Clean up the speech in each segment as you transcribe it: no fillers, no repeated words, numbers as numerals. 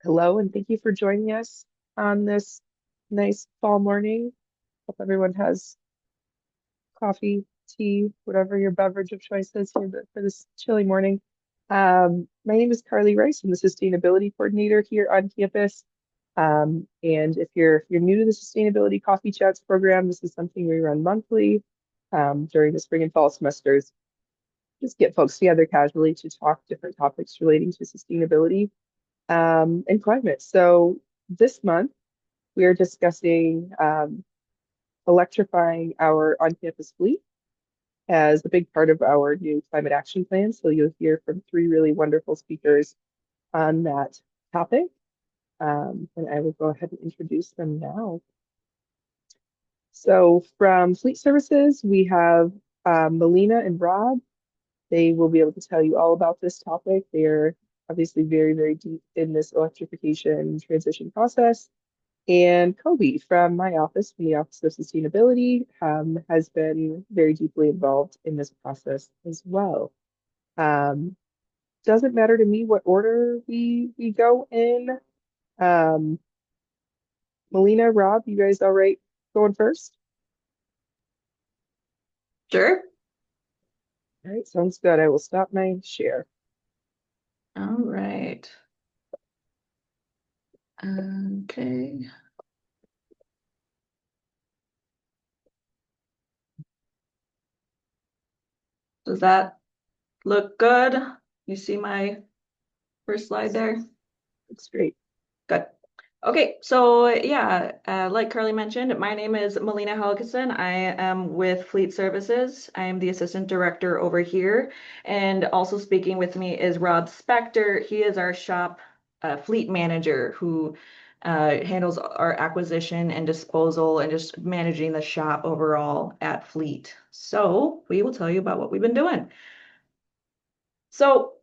Hello, and thank you for joining us on this nice fall morning. Hope everyone has coffee, tea, whatever your beverage of choice is here for this chilly morning. My name is Carly Rice. I'm the sustainability coordinator here on campus. And if you're new to the Sustainability Coffee Chats program, this is something we run monthly during the spring and fall semesters. Just get folks together casually to talk different topics relating to sustainability and climate. So this month, we are discussing electrifying our on-campus fleet as a big part of our new climate action plan. So you'll hear from three really wonderful speakers on that topic. And I will go ahead and introduce them now. So from Fleet Services, we have Melina and Rob. They will be able to tell you all about this topic. They're obviously very, very deep in this electrification transition process. And Coby from my office, from the Office of Sustainability, has been very deeply involved in this process as well. Um, doesn't matter to me what order we go in. Um, Melina, Rob, you guys all right going first? Sure. All right, sounds good. I will stop my share. All right. Okay. Does that look good? You see my first slide Yes, there? looks great. Good. Okay, so yeah, like Carly mentioned, my name is Melina Helgeson. I am with Fleet Services. I am the assistant director over here. And also speaking with me is Rob Spector. He is our shop fleet manager who handles our acquisition and disposal and just managing the shop overall at Fleet. So we will tell you about what we've been doing. So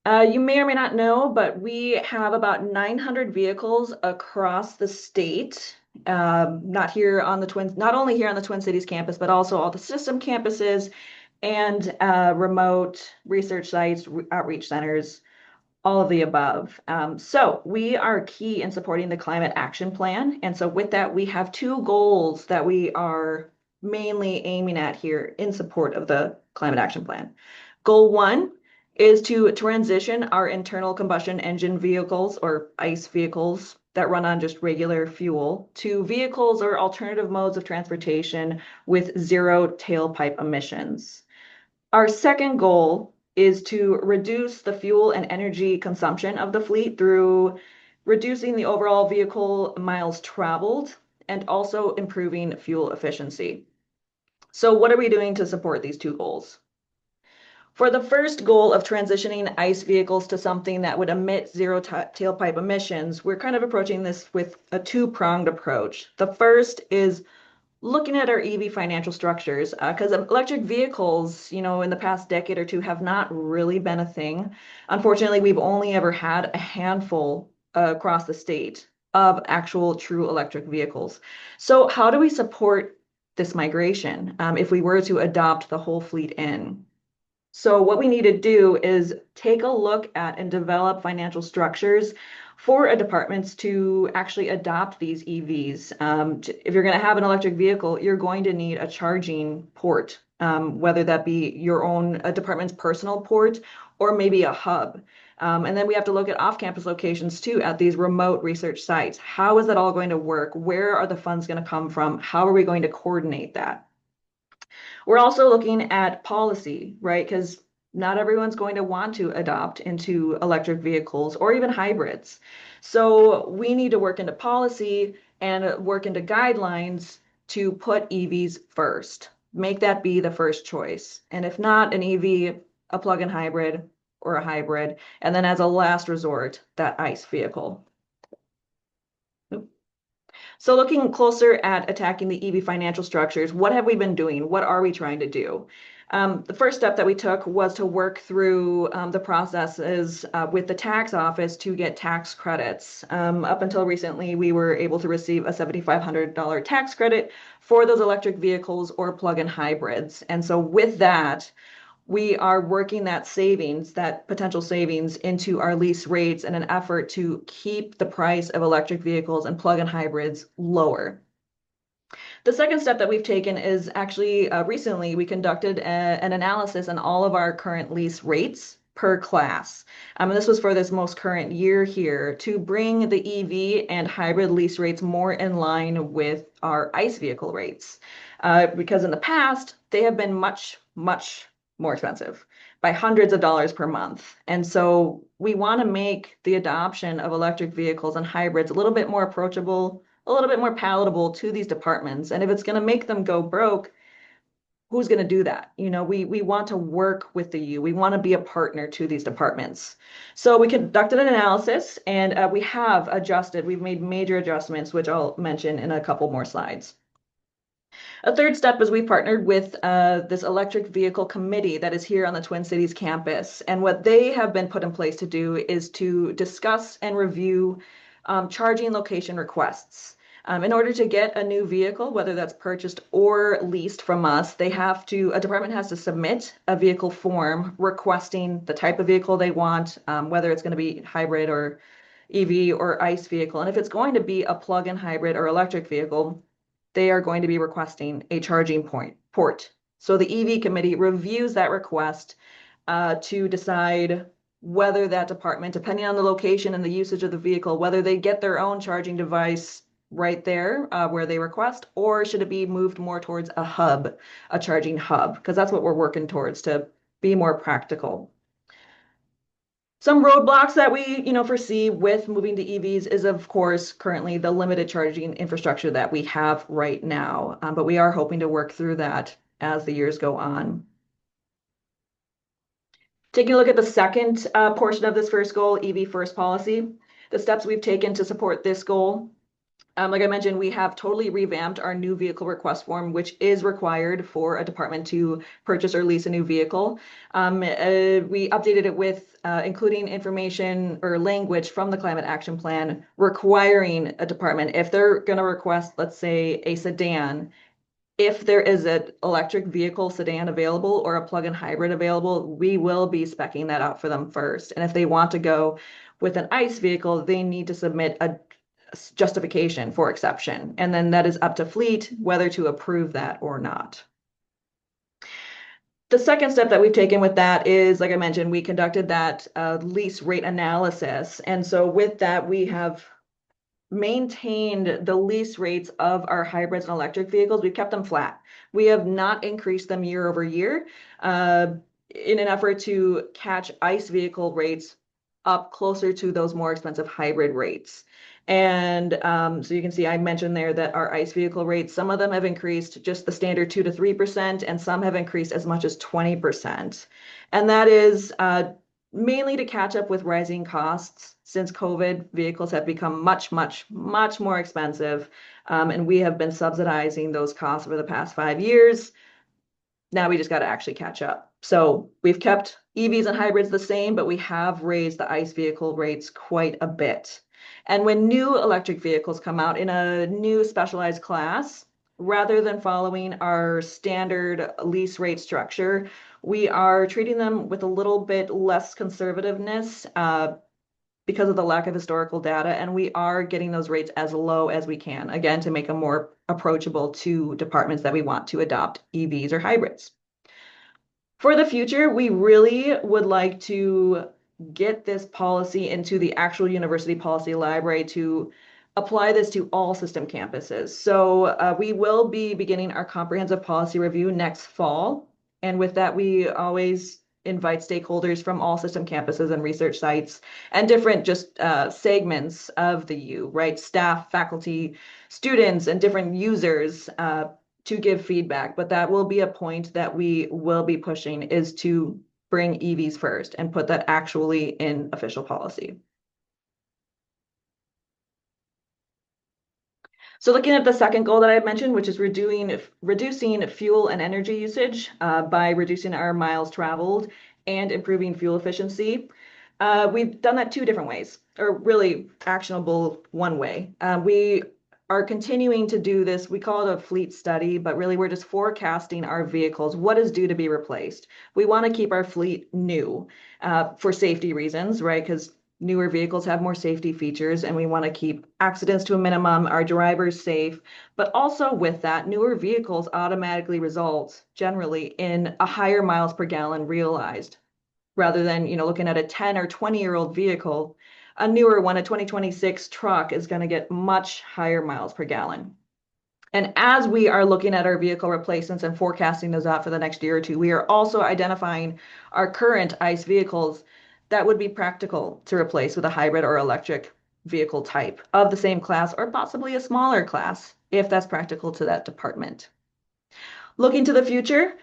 you may or may not know, but we have about 900 vehicles across the state. Not here on the not only here on the Twin Cities campus, but also all the system campuses and remote research sites, outreach centers, all of the above. So we are key in supporting the climate action plan. And so with that, we have two goals that we are mainly aiming at here in support of the climate action plan. Goal one is to transition our internal combustion engine vehicles or ICE vehicles that run on just regular fuel to vehicles or alternative modes of transportation with zero tailpipe emissions. Our second goal is to reduce the fuel and energy consumption of the fleet through reducing the overall vehicle miles traveled and also improving fuel efficiency. So, what are we doing to support these two goals? For the first goal of transitioning ICE vehicles to something that would emit zero tailpipe emissions, we're kind of approaching this with a two-pronged approach. The first is looking at our EV financial structures, because electric vehicles, in the past decade or two have not really been a thing. Unfortunately, we've only ever had a handful across the state of actual true electric vehicles. So how do we support this migration if we were to adopt the whole fleet in? So what we need to do is take a look at and develop financial structures for departments to actually adopt these EVs. If you're going to have an electric vehicle, you're going to need a charging port, whether that be your own a department's personal port or maybe a hub. And then we have to look at off-campus locations too at these remote research sites. How is that all going to work? Where are the funds going to come from? How are we going to coordinate that? We're also looking at policy, right? Because not everyone's going to want to adopt into electric vehicles or even hybrids. So we need to work into policy and work into guidelines to put EVs first. Make that be the first choice. And if not an EV, a plug-in hybrid or a hybrid. And then as a last resort, that ICE vehicle. So looking closer at attacking the EV financial structures, what have we been doing? What are we trying to do? The first step that we took was to work through the processes with the tax office to get tax credits. Up until recently, we were able to receive a $7,500 tax credit for those electric vehicles or plug-in hybrids. And so with that, we are working that savings, that potential savings, into our lease rates in an effort to keep the price of electric vehicles and plug-in hybrids lower. The second step that we've taken is actually recently we conducted an analysis on all of our current lease rates per class. And this was for this most current year here to bring the EV and hybrid lease rates more in line with our ICE vehicle rates. Because in the past, they have been much, much more expensive by hundreds of dollars per month. And so we want to make the adoption of electric vehicles and hybrids a little bit more approachable, a little bit more palatable to these departments. And if it's going to make them go broke, who's going to do that? We want to work with the U. We want to be a partner to these departments. So we conducted an analysis and we have adjusted. We've made major adjustments, which I'll mention in a couple more slides. A third step is we partnered with this electric vehicle committee that is here on the Twin Cities campus. And what they have been put in place to do is to discuss and review charging location requests. In order to get a new vehicle, whether that's purchased or leased from us, a department has to submit a vehicle form requesting the type of vehicle they want, whether it's going to be hybrid or EV or ICE vehicle. And if it's going to be a plug-in hybrid or electric vehicle, they are going to be requesting a charging port. So the EV committee reviews that request to decide whether that department, depending on the location and the usage of the vehicle, whether they get their own charging device right there where they request, or should it be moved more towards a charging hub, because that's what we're working towards to be more practical. Some roadblocks that we, foresee with moving to EVs is, of course, currently the limited charging infrastructure that we have right now, but we are hoping to work through that as the years go on. Taking a look at the second portion of this first goal, EV first policy, the steps we've taken to support this goal. Like I mentioned, we have totally revamped our new vehicle request form, which is required for a department to purchase or lease a new vehicle. We updated it with including information or language from the Climate Action Plan requiring a department, if they're going to request, let's say, a sedan, if there is an electric vehicle sedan available or a plug-in hybrid available, we will be speccing that out for them first. And if they want to go with an ICE vehicle, they need to submit a justification for exception. And then that is up to fleet whether to approve that or not. The second step that we've taken with that is, like I mentioned, we conducted that lease rate analysis. And so with that, we have maintained the lease rates of our hybrids and electric vehicles. We've kept them flat. We have not increased them year over year in an effort to catch ICE vehicle rates up closer to those more expensive hybrid rates. And so you can see I mentioned there that our ICE vehicle rates, some of them have increased just the standard 2 to 3%, and some have increased as much as 20%. And that is mainly to catch up with rising costs. Since COVID, vehicles have become much, much, much more expensive. And we have been subsidizing those costs over the past 5 years. Now we just got to actually catch up. So we've kept EVs and hybrids the same, but we have raised the ICE vehicle rates quite a bit. And when new electric vehicles come out in a new specialized class, rather than following our standard lease rate structure, we are treating them with a little bit less conservativeness because of the lack of historical data, and we are getting those rates as low as we can, again, to make them more approachable to departments that we want to adopt EVs or hybrids. For the future, we really would like to get this policy into the actual university policy library to apply this to all system campuses. So we will be beginning our comprehensive policy review next fall. And with that, we always invite stakeholders from all system campuses and research sites and different just segments of the U, right? Staff, faculty, students, and different users to give feedback. But that will be a point that we will be pushing, is to bring EVs first and put that actually in official policy. So looking at the second goal that I mentioned, which is reducing fuel and energy usage by reducing our miles traveled and improving fuel efficiency. We've done that two different ways, or really actionable one way. We are continuing to do this. We call it a fleet study, but really we're just forecasting our vehicles, what is due to be replaced. We want to keep our fleet new for safety reasons, right? Because newer vehicles have more safety features and we want to keep accidents to a minimum, our drivers safe. But also with that, newer vehicles automatically result generally in a higher miles per gallon realized rather than, looking at a 10 or 20-year-old vehicle. A newer one, a 2026 truck, is going to get much higher miles per gallon. And as we are looking at our vehicle replacements and forecasting those out for the next year or two, we are also identifying our current ICE vehicles that would be practical to replace with a hybrid or electric vehicle type of the same class or possibly a smaller class if that's practical to that department. Looking to the future,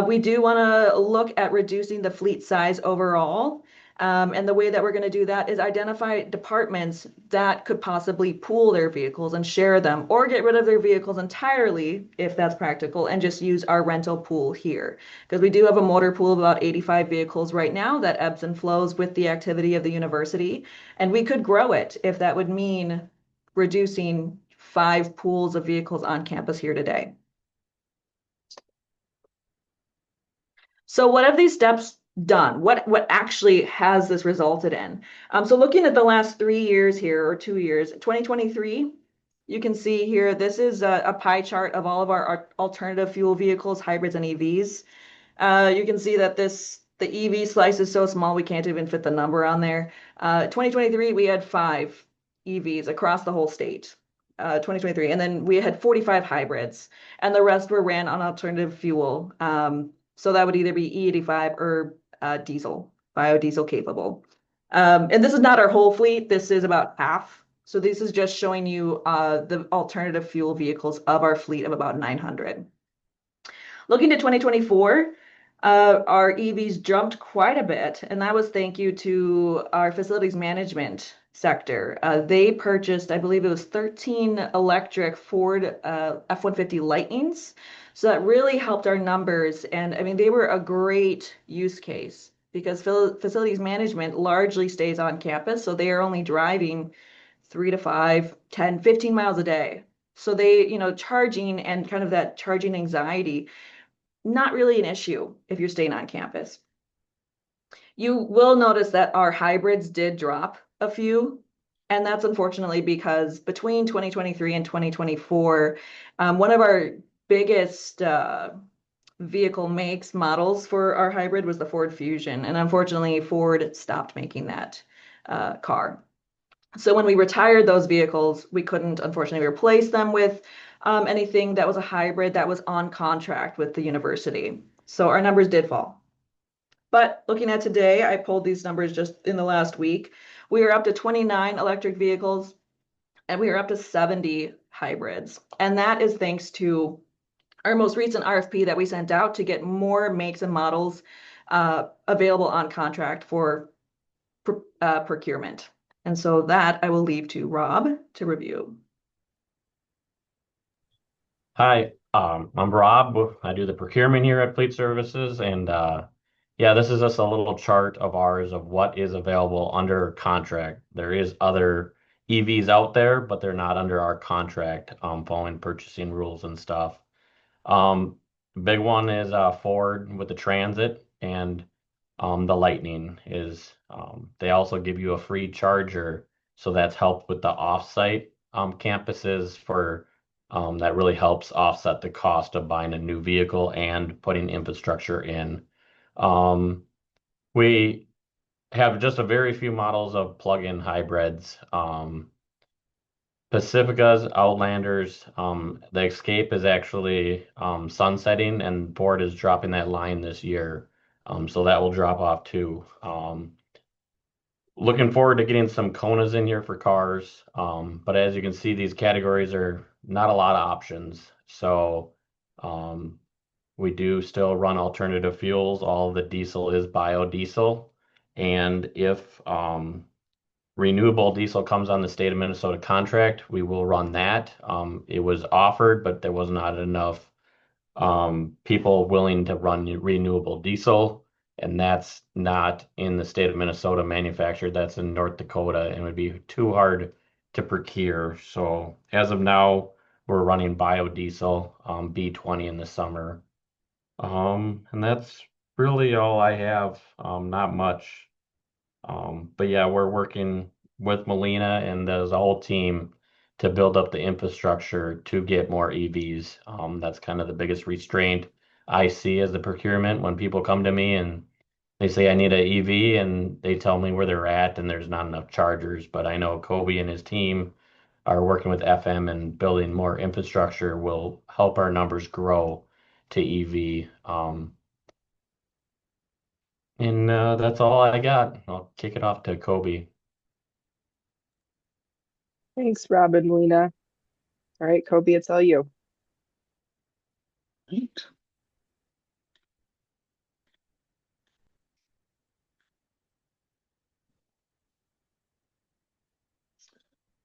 we do want to look at reducing the fleet size overall. And the way that we're going to do that is identify departments that could possibly pool their vehicles and share them or get rid of their vehicles entirely if that's practical and just use our rental pool here. Because we do have a motor pool of about 85 vehicles right now that ebbs and flows with the activity of the university. And we could grow it if that would mean reducing 5 pools of vehicles on campus here today. So what have these steps done? What actually has this resulted in? So looking at the last 3 years here, or 2 years, 2023, you can see here, this is a pie chart of all of our alternative fuel vehicles, hybrids and EVs. You can see that the EV slice is so small, we can't even fit the number on there. 2023, we had 5 EVs across the whole state. 2023, and then we had 45 hybrids, and the rest were ran on alternative fuel. So that would either be E85 or diesel, biodiesel capable. And this is not our whole fleet. This is about half. So this is just showing you the alternative fuel vehicles of our fleet of about 900. Looking to 2024, our EVs jumped quite a bit, and that was thank you to our facilities management sector. They purchased, I believe it was 13 electric Ford F-150 Lightnings. So that really helped our numbers. And I mean, they were a great use case because facilities management largely stays on campus. So they are only driving 3 to 5, 10, 15 miles a day. So they, charging and kind of that charging anxiety, not really an issue if you're staying on campus. You will notice that our hybrids did drop a few, and that's unfortunately because between 2023 and 2024, one of our biggest vehicle makes models for our hybrid was the Ford Fusion, and unfortunately Ford stopped making that car. So when we retired those vehicles, we couldn't unfortunately replace them with anything that was a hybrid that was on contract with the university. So our numbers did fall. But looking at today, I pulled these numbers just in the last week. We are up to 29 electric vehicles and we are up to 70 hybrids. And that is thanks to our most recent RFP that we sent out to get more makes and models available on contract for procurement. And so that I will leave to Rob to review. Hi, I'm Rob. I do the procurement here at Fleet Services, and yeah, this is just a little chart of ours of what is available under contract. There is other EVs out there, but they're not under our contract, following purchasing rules and stuff. Big one is Ford with the Transit, and the Lightning is. They also give you a free charger, so that's helped with the offsite campuses for. That really helps offset the cost of buying a new vehicle and putting infrastructure in. Um, we have just a very few models of plug-in hybrids. Pacificas, Outlanders, the Escape is actually sunsetting, and Ford is dropping that line this year. So that will drop off too. Looking forward to getting some Konas in here for cars. But as you can see, these categories are not a lot of options. So we do still run alternative fuels. All of the diesel is biodiesel. And if renewable diesel comes on the state of Minnesota contract, we will run that. It was offered, but there was not enough people willing to run renewable diesel. And that's not in the state of Minnesota manufactured. That's in North Dakota, and it would be too hard to procure. So as of now, we're running biodiesel, B20 in the summer. And that's really all I have. Not much. But yeah, we're working with Melina and as a whole team to build up the infrastructure to get more EVs. That's kind of the biggest restraint I see as the procurement when people come to me and they say I need an EV and they tell me where they're at and there's not enough chargers. But I know Coby and his team are working with FM and building more infrastructure will help our numbers grow to EV. And that's all I got. I'll kick it off to Coby. Thanks, Rob and Lena. All right, Coby, it's all you. Right.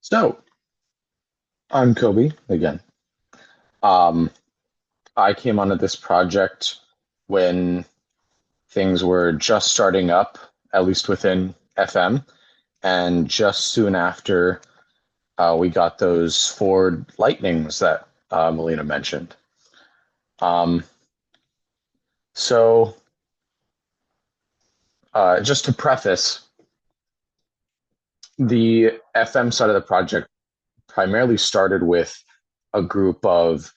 So I'm Coby again. I came onto this project when things were just starting up, at least within FM, and just soon after we got those Ford Lightnings that Melina mentioned. Um, so just to preface, the FM side of the project primarily started with a group of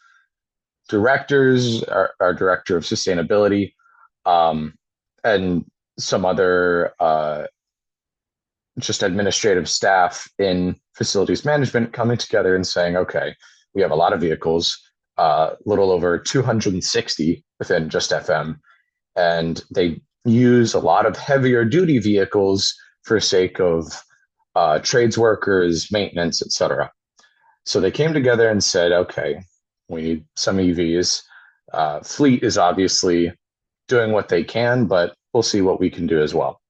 directors, our director of sustainability, and some other just administrative staff in facilities management coming together and saying, okay, we have a lot of vehicles, little over 260 within just FM, and they use a lot of heavier duty vehicles for sake of trades workers, maintenance, etc. So they came together and said, okay, we need some EVs. Fleet is obviously doing what they can, but we'll see what we can do as well.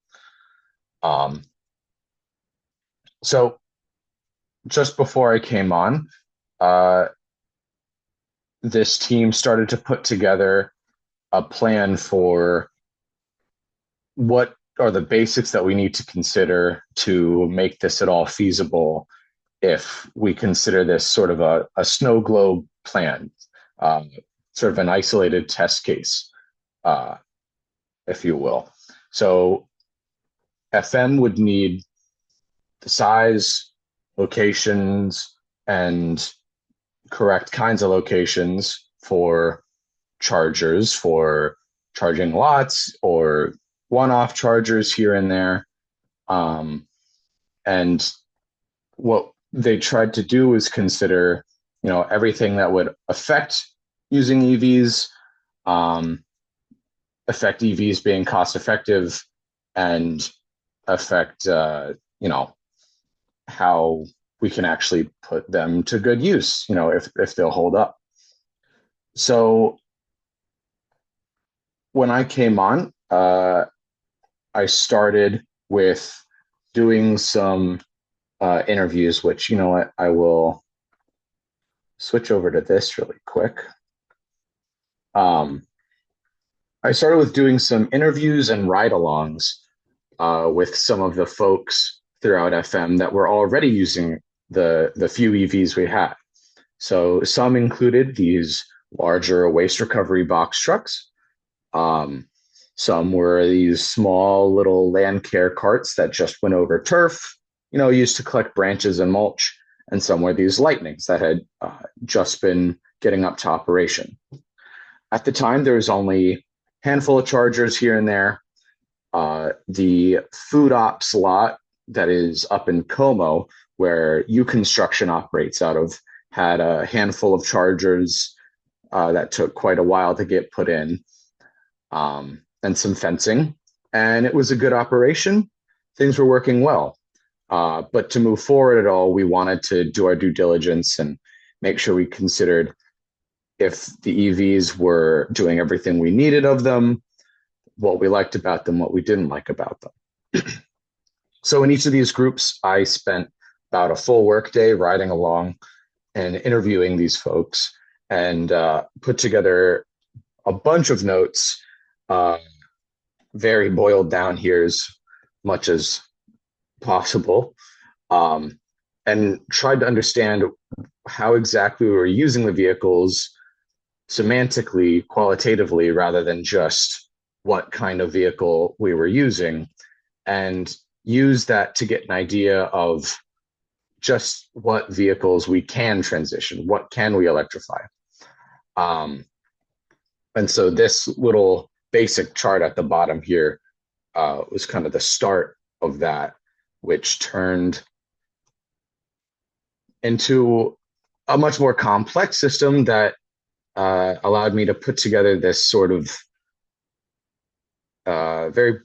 So just before I came on, this team started to put together a plan for what are the basics that we need to consider to make this at all feasible if we consider this sort of a snow globe plan, sort of an isolated test case, if you will. So FM would need the size, locations, and correct kinds of locations for chargers, for charging lots or one-off chargers here and there. And what they tried to do was consider, everything that would affect using EVs, affect EVs being cost effective, and affect, how we can actually put them to good use, if they'll hold up. So when I came on, I started with doing some interviews, which, you know what, I will switch over to this really quick. I started with doing some interviews and ride-alongs with some of the folks throughout FM that were already using the few EVs we had. So some included these larger waste recovery box trucks. Some were these small little land care carts that just went over turf, used to collect branches and mulch. And some were these Lightnings that had just been getting up to operation. At the time, there was only a handful of chargers here and there. The food ops lot that is up in Como, where U Construction operates out of, had a handful of chargers that took quite a while to get put in, and some fencing. And it was a good operation. Things were working well. But to move forward at all, we wanted to do our due diligence and make sure we considered if the EVs were doing everything we needed of them, what we liked about them, what we didn't like about them. So in each of these groups, I spent about a full workday riding along and interviewing these folks, and put together a bunch of notes, very boiled down here as much as possible. and tried to understand how exactly we were using the vehicles semantically, qualitatively, rather than just what kind of vehicle we were using, and use that to get an idea of just what vehicles we can transition, what can we electrify. And so this little basic chart at the bottom here was kind of the start of that, which turned into a much more complex system that allowed me to put together this sort of very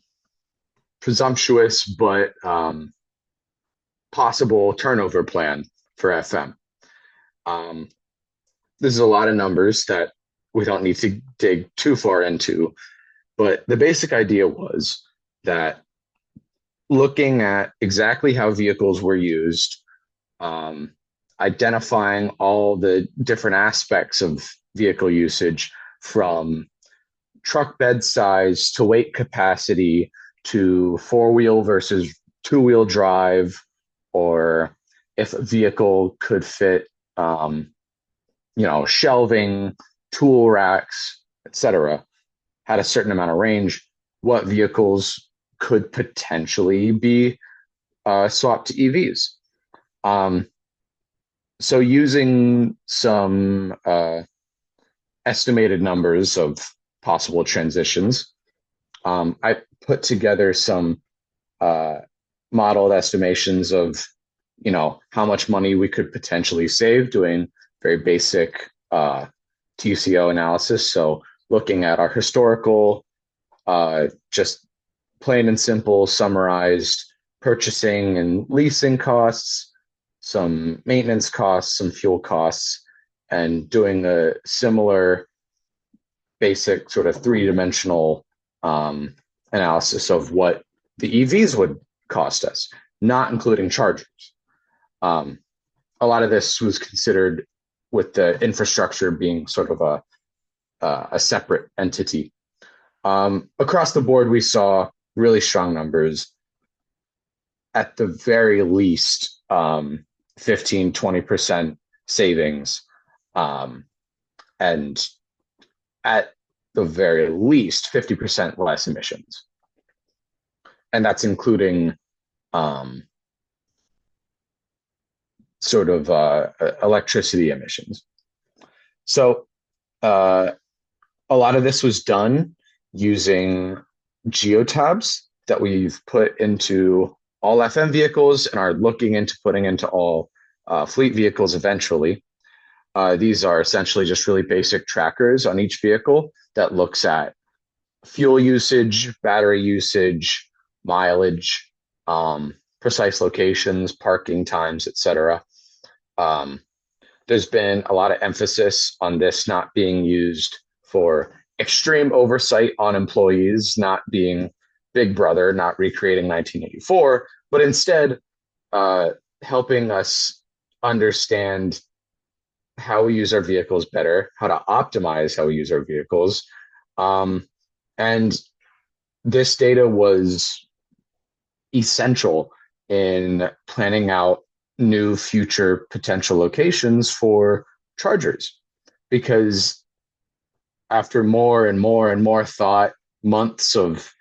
presumptuous but possible turnover plan for FM. This is a lot of numbers that we don't need to dig too far into, but the basic idea was that looking at exactly how vehicles were used, identifying all the different aspects of vehicle usage, from truck bed size to weight capacity to four-wheel versus two-wheel drive, or if a vehicle could fit, shelving, tool racks, etc., had a certain amount of range, what vehicles could potentially be swapped to EVs. So using some estimated numbers of possible transitions, I put together some modeled estimations of, how much money we could potentially save doing very basic TCO analysis. So looking at our historical, just plain and simple summarized purchasing and leasing costs, some maintenance costs, some fuel costs, and doing a similar basic sort of three-dimensional analysis of what the EVs would cost us, not including chargers. A lot of this was considered with the infrastructure being sort of a separate entity. Across the board, we saw really strong numbers. At the very least, 15-20% savings, and at the very least 50% less emissions. And that's including electricity emissions. So a lot of this was done using geotabs that we've put into all FM vehicles and are looking into putting into all fleet vehicles eventually. These are essentially just really basic trackers on each vehicle that looks at fuel usage, battery usage, mileage, precise locations, parking times, etc. There's been a lot of emphasis on this not being used for extreme oversight on employees, not being Big Brother, not recreating 1984, but instead helping us understand how we use our vehicles better, how to optimize how we use our vehicles. And this data was essential in planning out new future potential locations for chargers, because after more and more and more thought, months of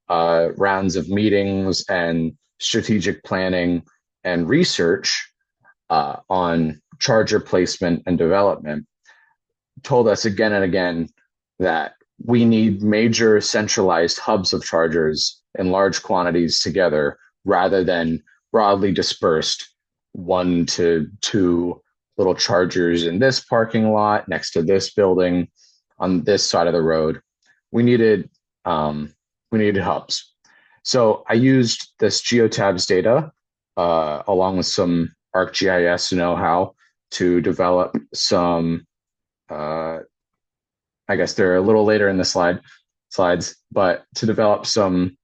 rounds of meetings and strategic planning and research on charger placement and development, told us again and again that we need major centralized hubs of chargers in large quantities together, rather than broadly dispersed 1 to 2 little chargers in this parking lot next to this building on this side of the road. We needed hubs. So I used this geotabs data along with some ArcGIS know-how to develop some, I guess they're a little later in the slides, but to develop some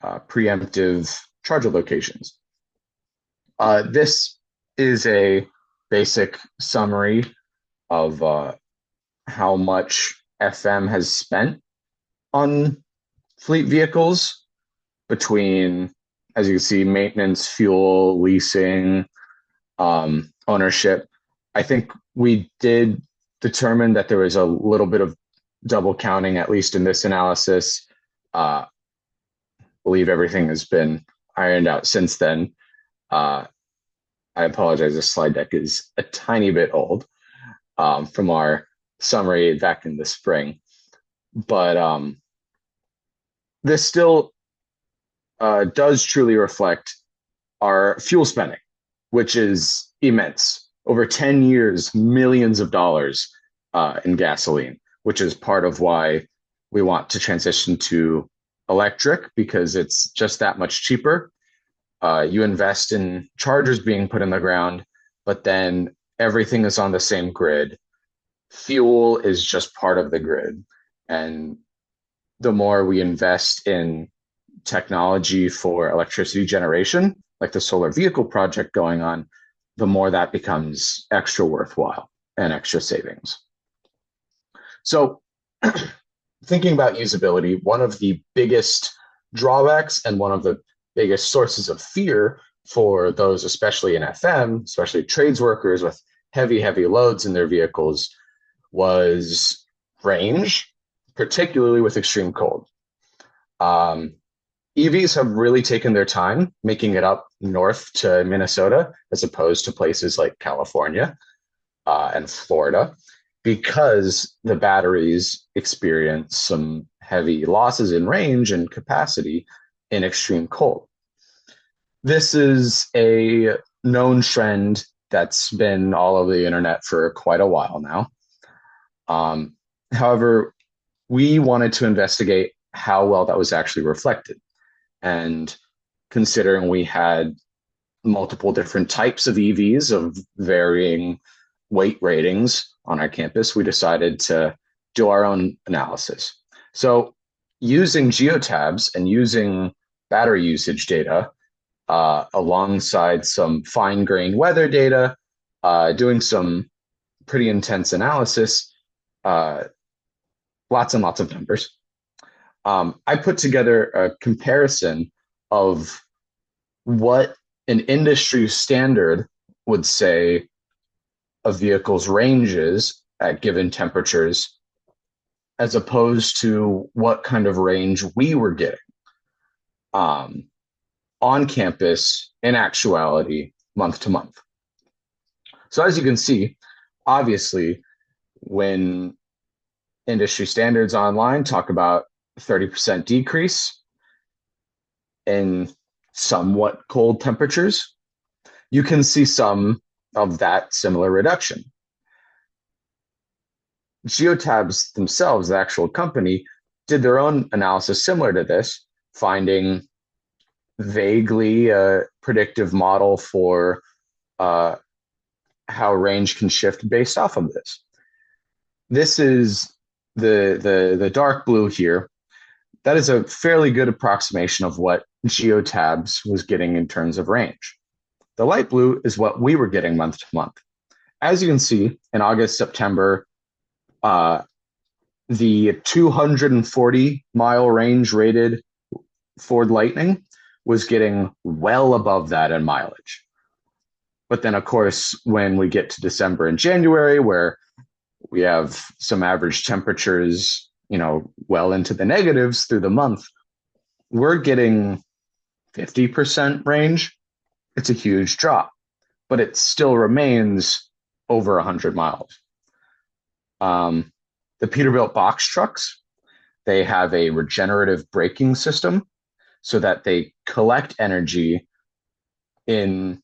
preemptive charger locations. This is a basic summary of how much FM has spent on fleet vehicles between, as you can see, maintenance, fuel, leasing, ownership. I think we did determine that there was a little bit of double counting, at least in this analysis. I believe everything has been ironed out since then. I apologize, this slide deck is a tiny bit old from our summary back in the spring. But this still does truly reflect our fuel spending, which is immense. Over 10 years, millions of dollars in gasoline, which is part of why we want to transition to electric, because it's just that much cheaper. You invest in chargers being put in the ground, but then everything is on the same grid. Fuel is just part of the grid. And the more we invest in technology for electricity generation, like the solar vehicle project going on, the more that becomes extra worthwhile and extra savings. So thinking about usability, one of the biggest drawbacks and one of the biggest sources of fear for those, especially in FM, especially trades workers with heavy loads in their vehicles, was range, particularly with extreme cold. EVs have really taken their time making it up north to Minnesota, as opposed to places like California and Florida, because the batteries experience some heavy losses in range and capacity in extreme cold. This is a known trend that's been all over the internet for quite a while now. However, we wanted to investigate how well that was actually reflected. And considering we had multiple different types of EVs of varying weight ratings on our campus, we decided to do our own analysis. So using geotabs and using battery usage data alongside some fine-grained weather data, doing some pretty intense analysis, lots and lots of numbers. I put together a comparison of what an industry standard would say a vehicle's range is at given temperatures, as opposed to what kind of range we were getting on campus in actuality month to month. So as you can see, obviously, when industry standards online talk about 30% decrease in somewhat cold temperatures, you can see some of that similar reduction. Geotabs themselves, the actual company, did their own analysis similar to this, finding vaguely a predictive model for how range can shift based off of this. This is the dark blue here. That is a fairly good approximation of what Geotabs was getting in terms of range. The light blue is what we were getting month to month. As you can see, in August, September, the 240-mile range rated Ford Lightning was getting well above that in mileage. But then, of course, when we get to December and January, where we have some average temperatures, well into the negatives through the month, we're getting 50% range. It's a huge drop, but it still remains over 100 miles. The Peterbilt box trucks, they have a regenerative braking system so that they collect energy in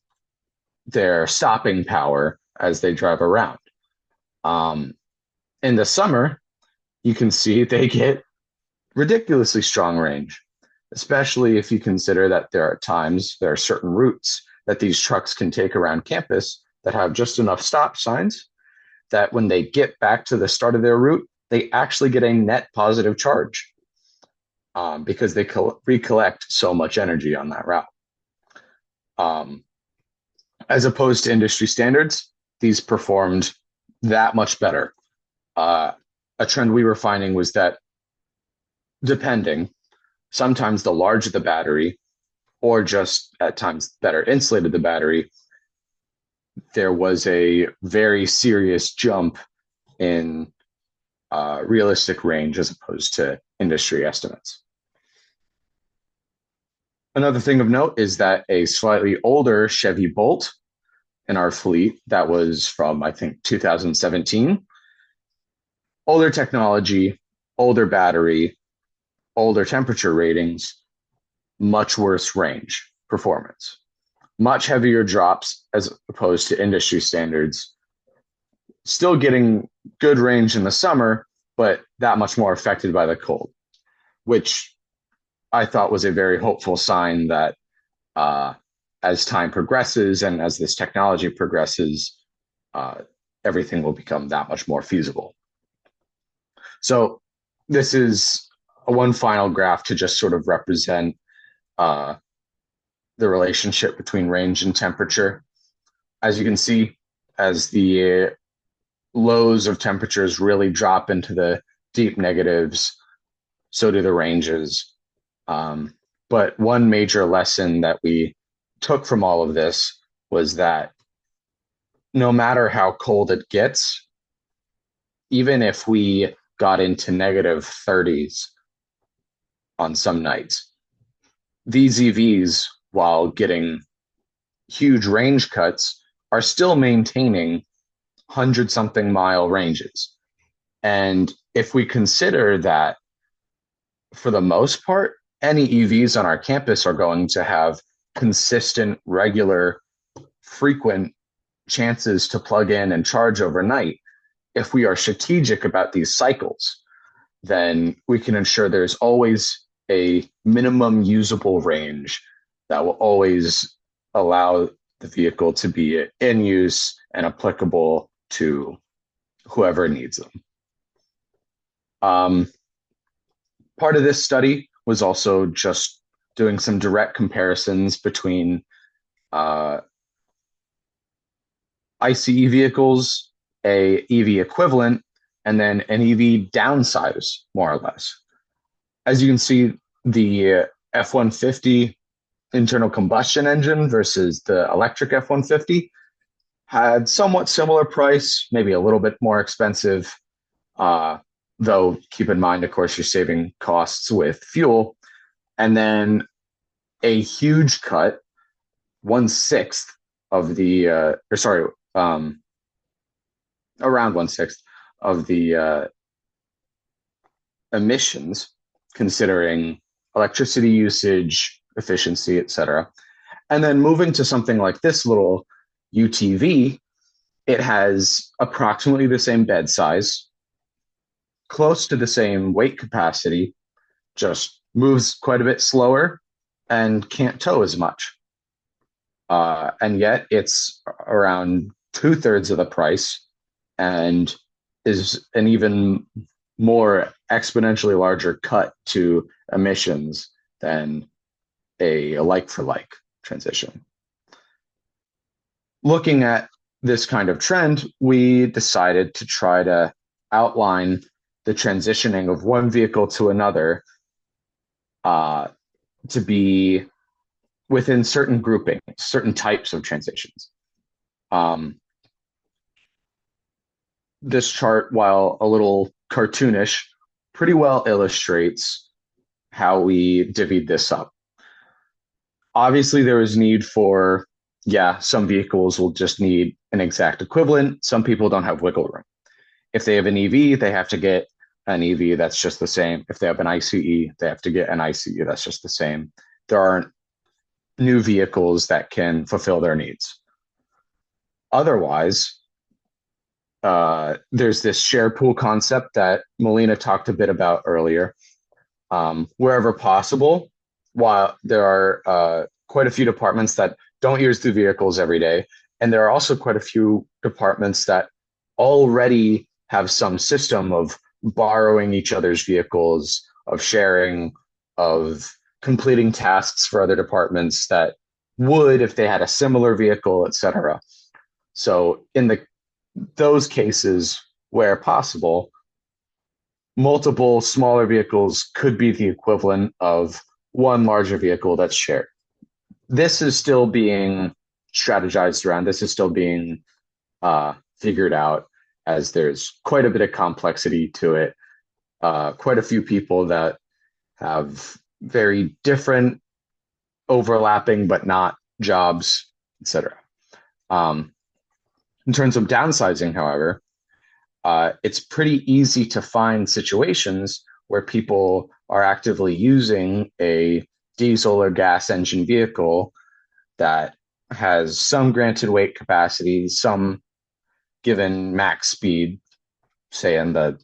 their stopping power as they drive around. In the summer, you can see they get ridiculously strong range, especially if you consider that there are certain routes that these trucks can take around campus that have just enough stop signs that when they get back to the start of their route, they actually get a net positive charge because they recollect so much energy on that route. As opposed to industry standards, these performed that much better. A trend we were finding was that sometimes the larger the battery, or just at times better insulated the battery, there was a very serious jump in realistic range as opposed to industry estimates. Another thing of note is that a slightly older Chevy Bolt in our fleet that was from, I think, 2017, older technology, older battery, older temperature ratings, much worse range performance, much heavier drops as opposed to industry standards, still getting good range in the summer, but that much more affected by the cold, which I thought was a very hopeful sign that as time progresses and as this technology progresses, everything will become that much more feasible. So this is one final graph to just sort of represent the relationship between range and temperature. As you can see, as the lows of temperatures really drop into the deep negatives, so do the ranges. But one major lesson that we took from all of this was that no matter how cold it gets, even if we got into negative 30s on some nights, these EVs, while getting huge range cuts, are still maintaining 100-something mile ranges. And if we consider that, for the most part, any EVs on our campus are going to have consistent, regular, frequent chances to plug in and charge overnight. If we are strategic about these cycles, then we can ensure there's always a minimum usable range that will always allow the vehicle to be in use and applicable to whoever needs them. Part of this study was also just doing some direct comparisons between ICE vehicles, a EV equivalent, and then an EV downsize, more or less. As you can see, the F-150 internal combustion engine versus the electric F-150 had somewhat similar price, maybe a little bit more expensive, though keep in mind, of course, you're saving costs with fuel. And then a huge cut, 1/6 of the, around 1/6 of the emissions, considering electricity usage, efficiency, etc. And then moving to something like this little UTV, it has approximately the same bed size, close to the same weight capacity, just moves quite a bit slower and can't tow as much. And yet it's around 2/3 of the price and is an even more exponentially larger cut to emissions than a like-for-like transition. Looking at this kind of trend, we decided to try to outline the transitioning of one vehicle to another to be within certain groupings, certain types of transitions. This chart, while a little cartoonish, pretty well illustrates how we divvied this up. Obviously, there is need for, some vehicles will just need an exact equivalent. Some people don't have wiggle room. If they have an EV, they have to get an EV that's just the same. If they have an ICE, they have to get an ICE that's just the same. There aren't new vehicles that can fulfill their needs. Otherwise, there's this share pool concept that Melina talked a bit about earlier. Wherever possible, while there are quite a few departments that don't use the vehicles every day, and there are also quite a few departments that already have some system of borrowing each other's vehicles, of sharing, of completing tasks for other departments that would if they had a similar vehicle, etc. So in those cases where possible, multiple smaller vehicles could be the equivalent of one larger vehicle that's shared. This is still being strategized around. This is still being figured out, as there's quite a bit of complexity to it. Quite a few people that have very different, overlapping but not jobs, etc. In terms of downsizing, however, it's pretty easy to find situations where people are actively using a diesel or gas engine vehicle that has some granted weight capacity, some given max speed, say in the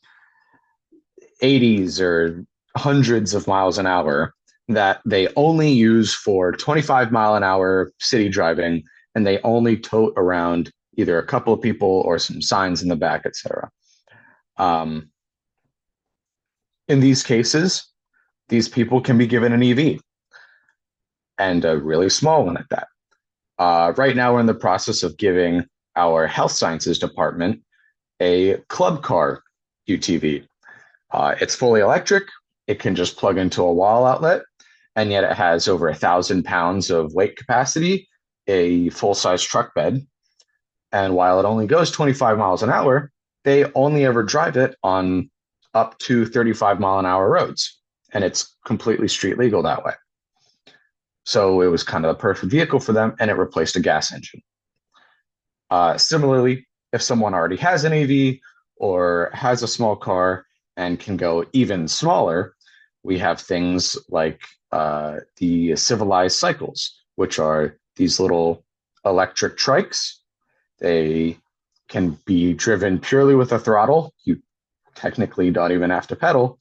80s or hundreds of miles an hour, that they only use for 25-mile-an-hour city driving, and they only tote around either a couple of people or some signs in the back, etc. In these cases, these people can be given an EV, and a really small one at that. Right now, we're in the process of giving our health sciences department a club car UTV. It's fully electric. It can just plug into a wall outlet, and yet it has over 1,000 pounds of weight capacity, a full-size truck bed. And while it only goes 25 miles an hour, they only ever drive it on up to 35-mile-an-hour roads, and it's completely street legal that way. So it was kind of the perfect vehicle for them, and it replaced a gas engine. Similarly, if someone already has an EV or has a small car and can go even smaller, we have things like the civilized cycles, which are these little electric trikes. They can be driven purely with a throttle. You technically don't even have to pedal.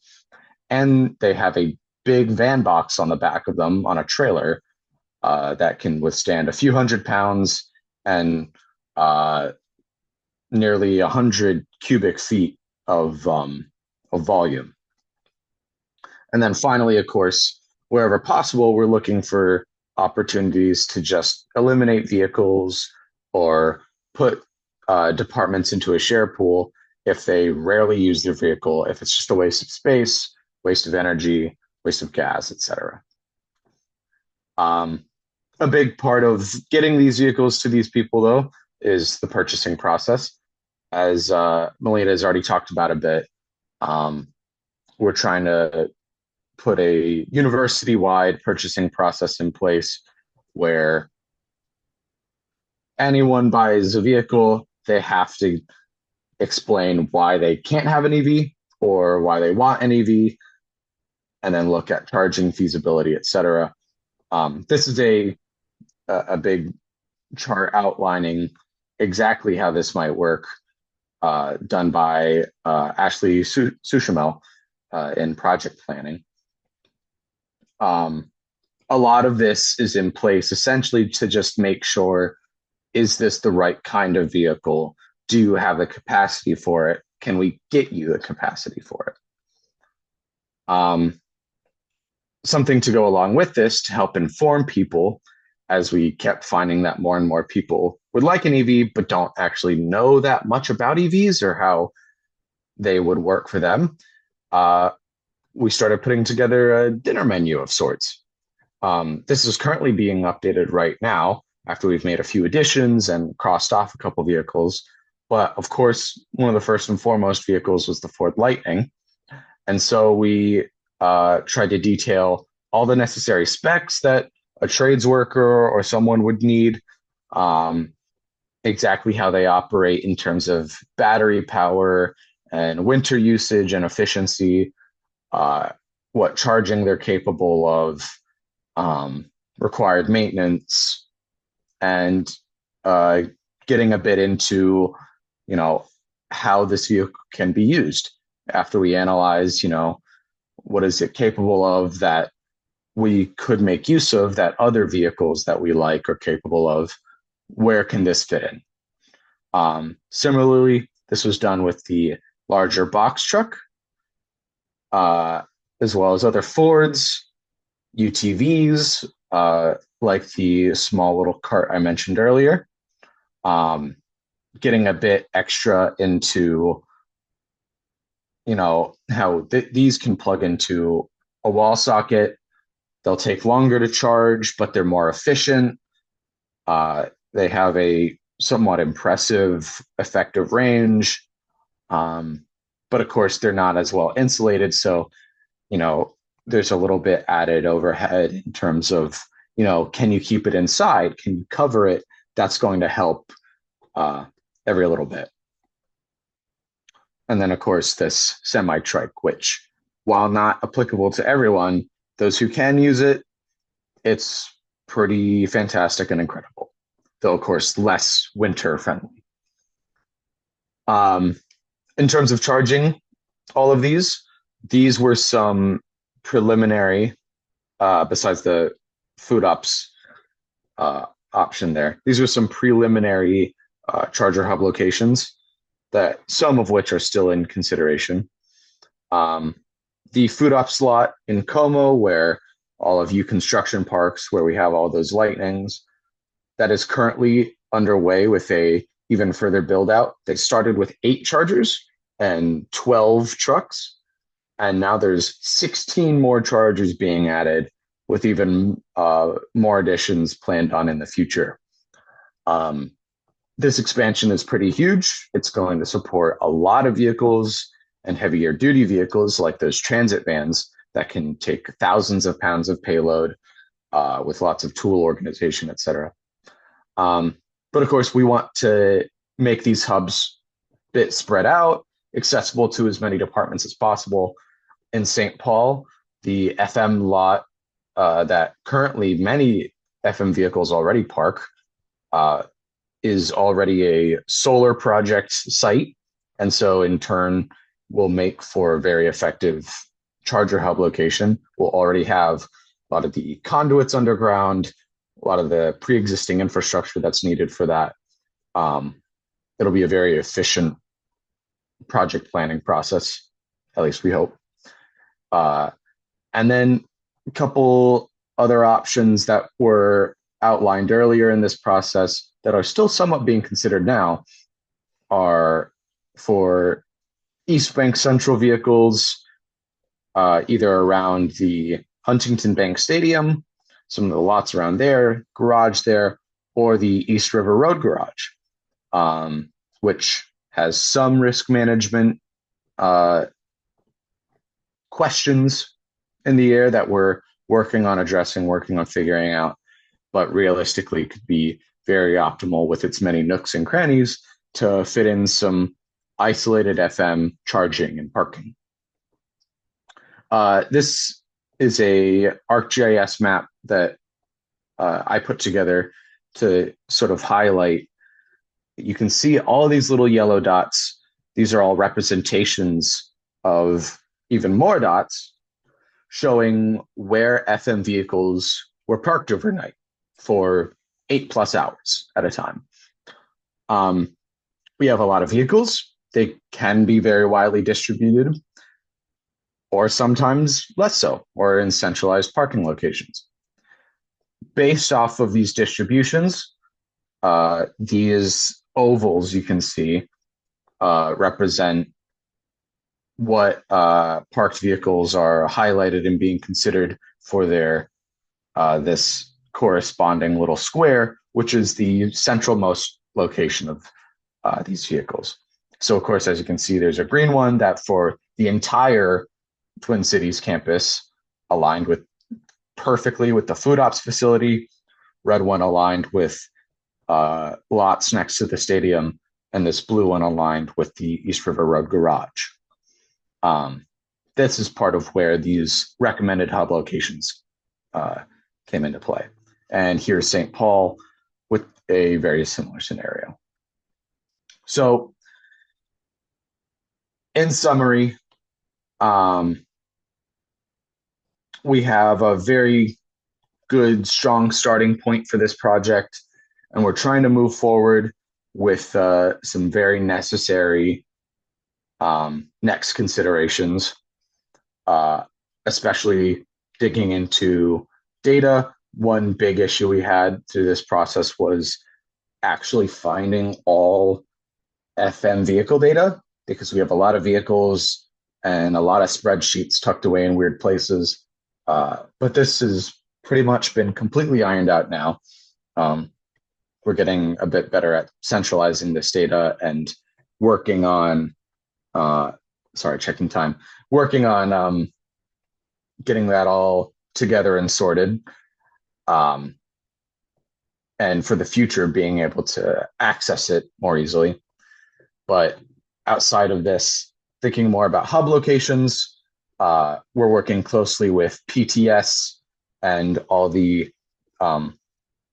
And they have a big van box on the back of them on a trailer that can withstand a few hundred pounds and nearly 100 cubic feet of volume. And then finally, of course, wherever possible, we're looking for opportunities to just eliminate vehicles or put departments into a share pool if they rarely use their vehicle, if it's just a waste of space, waste of energy, waste of gas, etc. A big part of getting these vehicles to these people, though, is the purchasing process. As Melina has already talked about a bit, we're trying to put a university-wide purchasing process in place where anyone buys a vehicle, they have to explain why they can't have an EV or why they want an EV, and then look at charging feasibility, etc. This is a big chart outlining exactly how this might work, done by Ashley Sushamel in project planning. A lot of this is in place essentially to just make sure, is this the right kind of vehicle? Do you have the capacity for it? Can we get you the capacity for it? Something to go along with this to help inform people, as we kept finding that more and more people would like an EV but don't actually know that much about EVs or how they would work for them. We started putting together a dinner menu of sorts. This is currently being updated right now after we've made a few additions and crossed off a couple vehicles. But of course, one of the first and foremost vehicles was the Ford Lightning. And so we tried to detail all the necessary specs that a trades worker or someone would need, exactly how they operate in terms of battery power and winter usage and efficiency, what charging they're capable of, required maintenance, and getting a bit into, how this vehicle can be used. After we analyze, what is it capable of that we could make use of that other vehicles that we like are capable of, where can this fit in? Similarly, this was done with the larger box truck, as well as other Fords, UTVs, like the small little cart I mentioned earlier, getting a bit extra into, how these can plug into a wall socket. They'll take longer to charge, but they're more efficient. They have a somewhat impressive effective range, but of course they're not as well insulated. So, there's a little bit added overhead in terms of, can you keep it inside? Can you cover it? That's going to help every little bit. And then, of course, this semi-trike, which, while not applicable to everyone, those who can use it, it's pretty fantastic and incredible. Though, of course, less winter friendly. In terms of charging all of these were some preliminary, besides the food ops option there, these were some preliminary charger hub locations, that some of which are still in consideration. The food up slot in Como, where all of you construction parks, where we have all those lightnings, that is currently underway with a even further build out. They started with 8 chargers and 12 trucks, and now there's 16 more chargers being added, with even more additions planned on in the future. This expansion is pretty huge. It's going to support a lot of vehicles and heavier duty vehicles like those transit vans that can take thousands of pounds of payload with lots of tool organization, etc. But of course, we want to make these hubs a bit spread out, accessible to as many departments as possible. In St. Paul, the FM lot that currently many FM vehicles already park is already a solar project site, and so in turn will make for a very effective charger hub location. We'll already have a lot of the conduits underground, a lot of the pre-existing infrastructure that's needed for that. It'll be a very efficient project planning process, at least we hope. And then a couple other options that were outlined earlier in this process that are still somewhat being considered now are for East Bank Central vehicles, either around the Huntington Bank Stadium, some of the lots around there, garage there, or the East River Road garage, which has some risk management questions in the air that we're working on addressing, working on figuring out, but realistically could be very optimal with its many nooks and crannies to fit in some isolated FM charging and parking. This is a ArcGIS map that I put together to sort of highlight. You can see all of these little yellow dots. These are all representations of even more dots showing where FM vehicles were parked overnight for 8+ hours at a time. We have a lot of vehicles. They can be very widely distributed, or sometimes less so, or in centralized parking locations. Based off of these distributions, these ovals you can see represent what parked vehicles are highlighted and being considered for their this corresponding little square, which is the centralmost location of these vehicles. So of course, as you can see, there's a green one that for the entire Twin Cities campus aligned with perfectly with the food ops facility, red one aligned with lots next to the stadium, and this blue one aligned with the East River Road garage. This is part of where these recommended hub locations came into play. And here's St. Paul with a very similar scenario. So in summary, we have a very good, strong starting point for this project, and we're trying to move forward with some very necessary next considerations, especially digging into data. One big issue we had through this process was actually finding all FM vehicle data, because we have a lot of vehicles and a lot of spreadsheets tucked away in weird places. But this has pretty much been completely ironed out now. We're we're getting a bit better at centralizing this data and working on, checking time, working on getting that all together and sorted. And for the future, being able to access it more easily. But outside of this, thinking more about hub locations, we're working closely with PTS and all the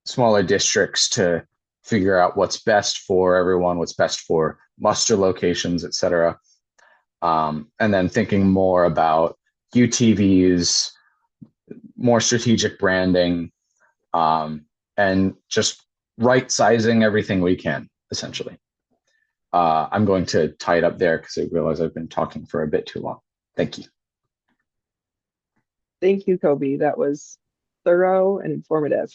smaller districts to figure out what's best for everyone, what's best for muster locations, et cetera. And then thinking more about UTVs, more strategic branding, and just right sizing everything we can, essentially. I'm going to tie it up there because I realize I've been talking for a bit too long. Thank you. Thank you, Coby. That was thorough and informative.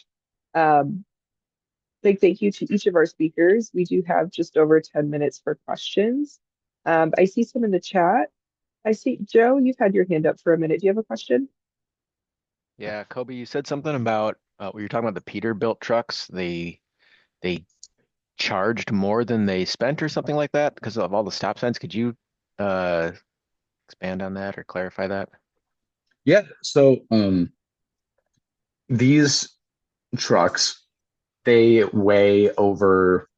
Big thank you to each of our speakers. We do have just over 10 minutes for questions. I see some in the chat. I see, Joe, you've had your hand up for a minute. Do you have a question? Yeah, Coby, you said something about when you're talking about the Peterbilt trucks, they charged more than they spent or something like that because of all the stop signs. Could you expand on that or clarify that? Yeah, so these trucks, they weigh over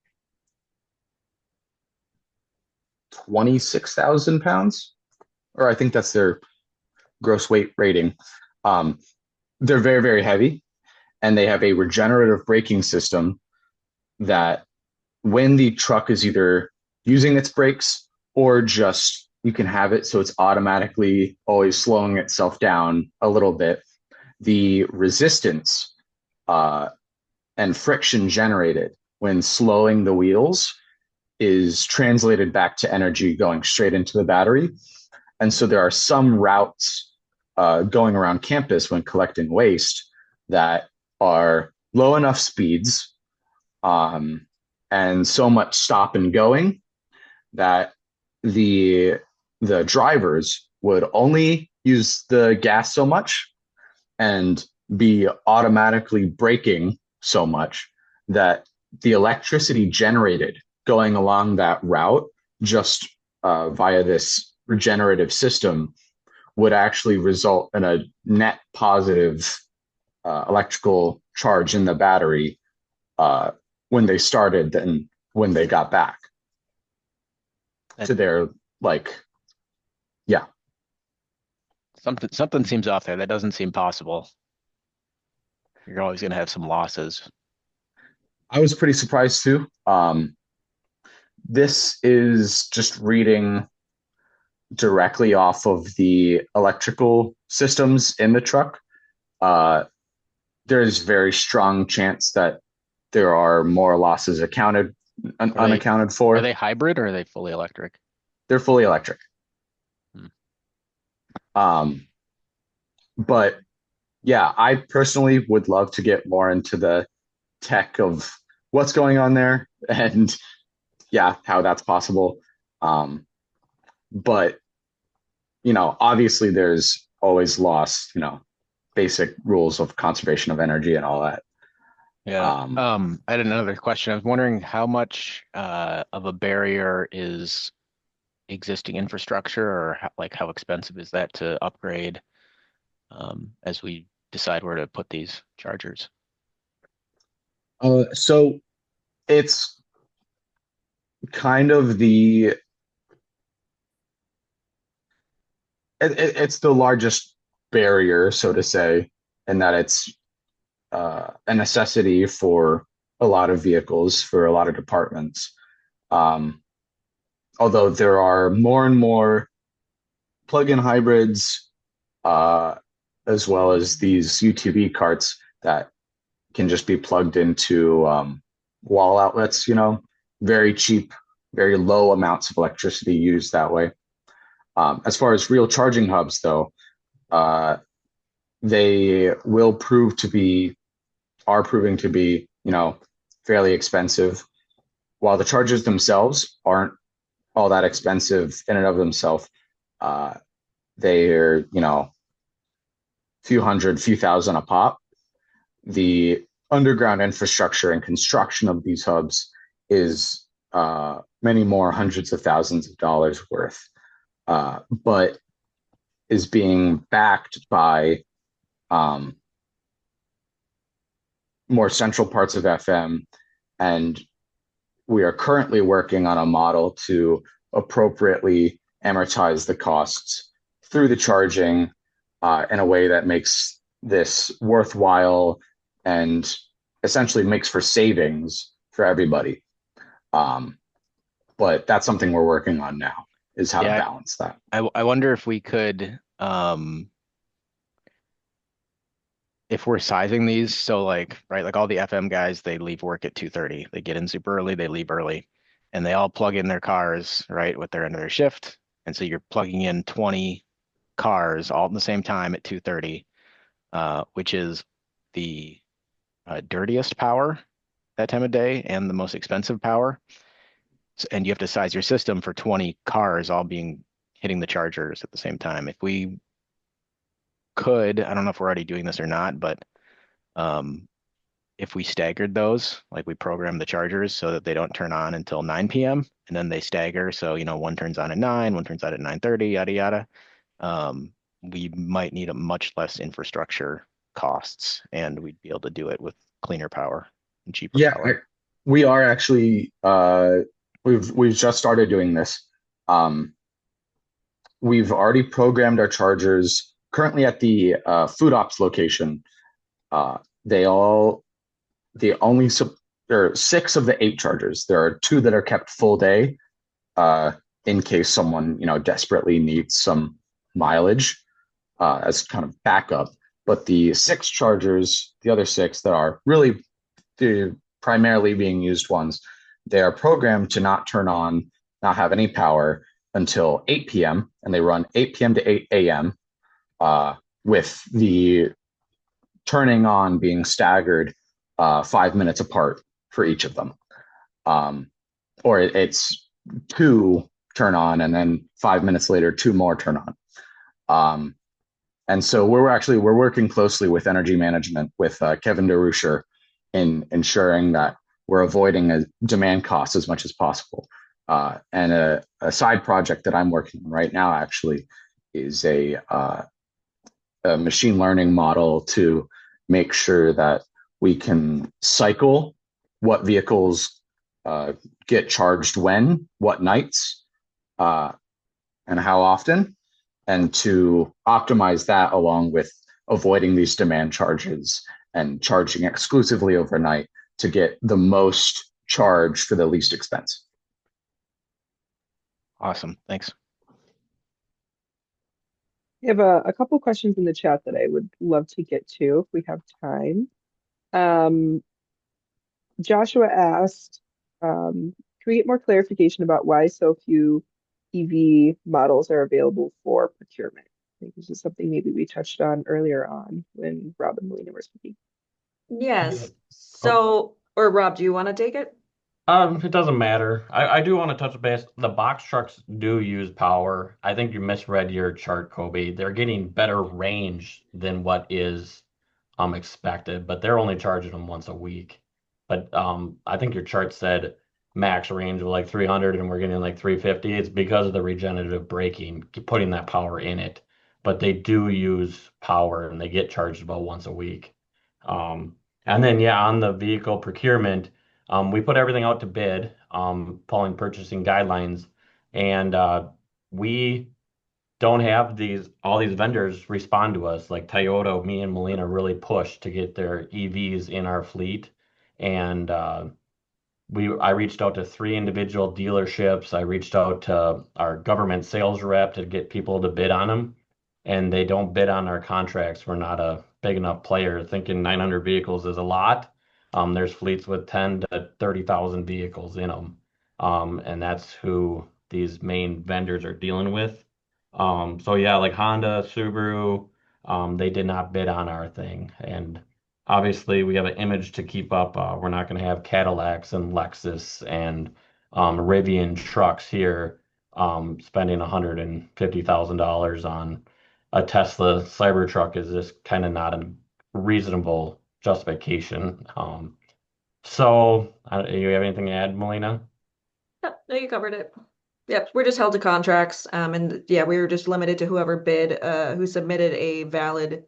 26,000 pounds, or I think that's their gross weight rating. They're very, very heavy, and they have a regenerative braking system that when the truck is either using its brakes or just you can have it so it's automatically always slowing itself down a little bit, the resistance and friction generated when slowing the wheels is translated back to energy going straight into the battery. And so there are some routes going around campus when collecting waste that are low enough speeds and so much stop and going that the drivers would only use the gas so much and be automatically braking so much that the electricity generated going along that route just via this regenerative system would actually result in a net positive electrical charge in the battery when they started than when they got back to their Something seems off there. That doesn't seem possible. You're always going to have some losses. I was pretty surprised too. This is just reading directly off of the electrical systems in the truck. There's very strong chance that there are more losses unaccounted for. Are they hybrid or are they fully electric? They're fully electric. But yeah, I personally would love to get more into the tech of what's going on there and how that's possible. But obviously there's always loss, basic rules of conservation of energy and all that. Yeah. I had another question. I was wondering how much of a barrier is existing infrastructure, or how expensive is that to upgrade as we decide where to put these chargers? So it's kind of it's the largest barrier, so to say, in that it's a necessity for a lot of vehicles, for a lot of departments. Although there are more and more plug-in hybrids, as well as these UTV carts that can just be plugged into wall outlets, very cheap, very low amounts of electricity used that way. As far as real charging hubs, though, they are proving to be, fairly expensive. While the chargers themselves aren't all that expensive in and of themselves, they're, few hundred, few thousand a pop. The underground infrastructure and construction of these hubs is many more hundreds of thousands of dollars worth, but is being backed by um, more central parts of FM. And we are currently working on a model to appropriately amortize the costs through the charging in a way that makes this worthwhile and essentially makes for savings for everybody. But that's something we're working on now, is how to Yeah, balance that. I wonder if we could, if we're sizing these, so like, right, like all the FM guys, they leave work at 2:30. They get in super early, they leave early, and they all plug in their cars, right, with their end of their shift. And so you're plugging in 20 cars all at the same time at 2:30, which is the dirtiest power that time of day and the most expensive power. And you have to size your system for 20 cars all being hitting the chargers at the same time. If we could, I don't know if we're already doing this or not, but if we staggered those, like we program the chargers so that they don't turn on until 9 p.m. and then they stagger. So, one turns on at 9, one turns on at 9:30, yada, yada. We might need a much less infrastructure costs, and we'd be able to do it with cleaner power and cheaper Yeah, power. we are actually we've just started doing this. We've already programmed our chargers currently at the food ops location. They all the only there are 6 of the 8 chargers. There are 2 that are kept full day in case someone desperately needs some mileage as kind of backup. But the 6 chargers, the other 6 that are really the primarily being used ones, they are programmed to not turn on, not have any power until 8 p.m. and they run 8 p.m. to 8 a.m. With the turning on being staggered 5 minutes apart for each of them. Or it's 2 turn on and then 5 minutes later 2 more turn on. And so we're working closely with energy management with Kevin DeRuscher in ensuring that we're avoiding a demand cost as much as possible. And a side project that I'm working on right now actually is a machine learning model to make sure that we can cycle what vehicles get charged when, what nights, and how often, and to optimize that along with avoiding these demand charges and charging exclusively overnight to get the most charge for the least expense. Awesome. Thanks. We have a couple questions in the chat that I would love to get to if we have time. Joshua asked, can we get more clarification about why so few EV models are available for procurement? I think this is something maybe we touched on earlier on when Rob and Melina were speaking. Yes. Oh, So, or Rob, do you want to take it? it doesn't matter. I do want to touch base. The box trucks do use power. I think you misread your chart, Coby. They're getting better range than what is expected, but they're only charging them once a week. But I think your chart said max range of like 300 and we're getting like 350. It's because of the regenerative braking, putting that power in it. But they do use power and they get charged about once a week. And then, yeah, on the vehicle procurement, we put everything out to bid, following purchasing guidelines, and we don't have all these vendors respond to us. Like Toyota, me and Melina really pushed to get their EVs in our fleet, and I reached out to 3 individual dealerships. I reached out to our government sales rep to get people to bid on them, and they don't bid on our contracts. We're not a big enough player. Thinking 900 vehicles is a lot. There's fleets with 10 to 30,000 vehicles in them, and that's who these main vendors are dealing with. So yeah, like Honda, Subaru, they did not bid on our thing, and obviously we have an image to keep up. We're not going to have Cadillacs and Lexus and Rivian trucks here spending $150,000 on a Tesla Cybertruck is just kind of not a reasonable justification. So, you have anything to add, Melina? Yep, no, you covered it. Yep, we're just held to contracts. And yeah, we were just limited to whoever bid, who submitted a valid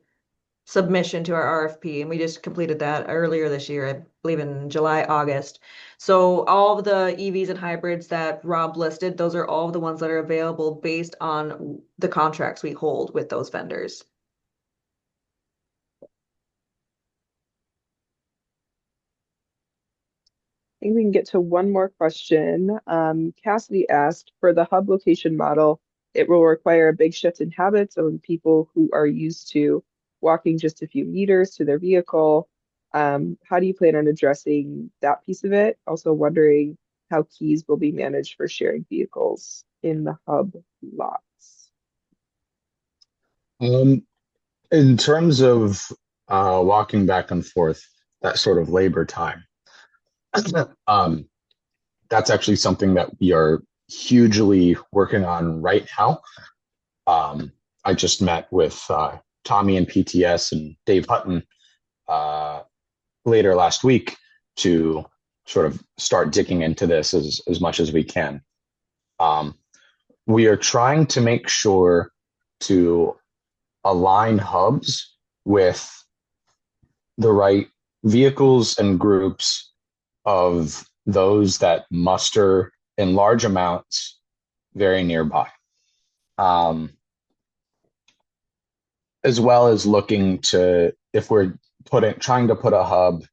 submission to our RFP, and we just completed that earlier this year, I believe in July, August. So all of the EVs and hybrids that Rob listed, those are all of the ones that are available based on the contracts we hold with those vendors. I think we can get to one more question. Cassidy asked, for the hub location model, it will require a big shift in habits of people who are used to walking just a few meters to their vehicle. How do you plan on addressing that piece of it? Also wondering how keys will be managed for sharing vehicles in the hub lots. In terms of walking back and forth, that sort of labor time, um, that's actually something that we are hugely working on right now. I just met with Tommy and PTS and Dave Hutton later last week to sort of start digging into this as much as we can. We are trying to make sure to align hubs with the right vehicles and groups of those that muster in large amounts very nearby. As well as looking to, if we're trying to put a hub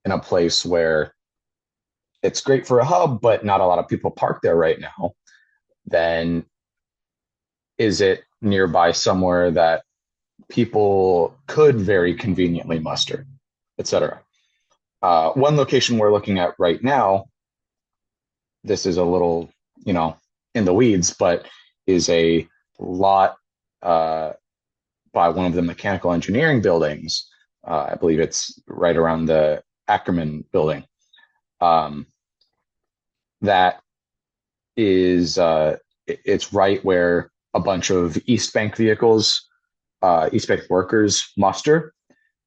in a place where it's great for a hub, but not a lot of people park there right now, then is it nearby somewhere that people could very conveniently muster, etc. One location we're looking at right now, this is a little, in the weeds, but is a lot by one of the mechanical engineering buildings. I believe it's right around the Ackerman building. That is, it's right where a bunch of East Bank vehicles, East Bank workers muster.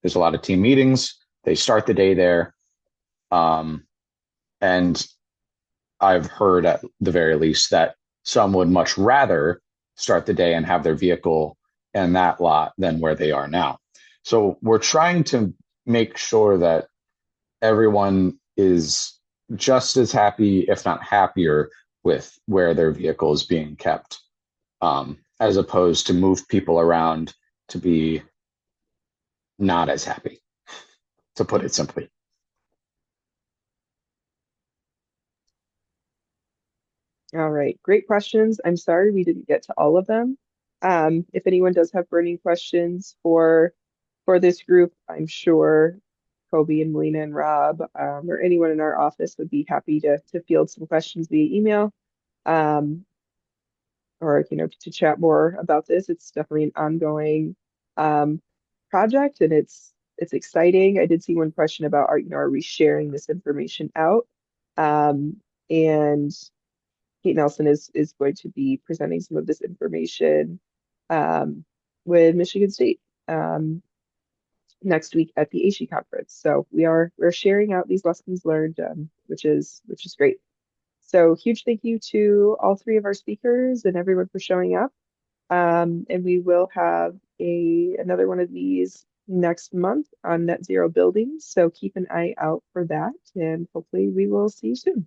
There's a lot of team meetings. They start the day there. And I've heard at the very least that some would much rather start the day and have their vehicle in that lot than where they are now. So we're trying to make sure that everyone is just as happy, if not happier, with where their vehicle is being kept, as opposed to move people around to be not as happy, to put it simply. All right, great questions. I'm sorry we didn't get to all of them. If anyone does have burning questions for this group, I'm sure Coby and Melina and Rob, or anyone in our office would be happy to field some questions via email, or to chat more about this. It's definitely an ongoing project, and it's exciting. I did see one question about are we sharing this information out? And Kate Nelson is going to be presenting some of this information with Michigan State next week at the ASHE conference. So we're sharing out these lessons learned, which is great. So huge thank you to all three of our speakers and everyone for showing up. And we will have another one of these next month on net zero buildings. So keep an eye out for that, and hopefully we will see you soon.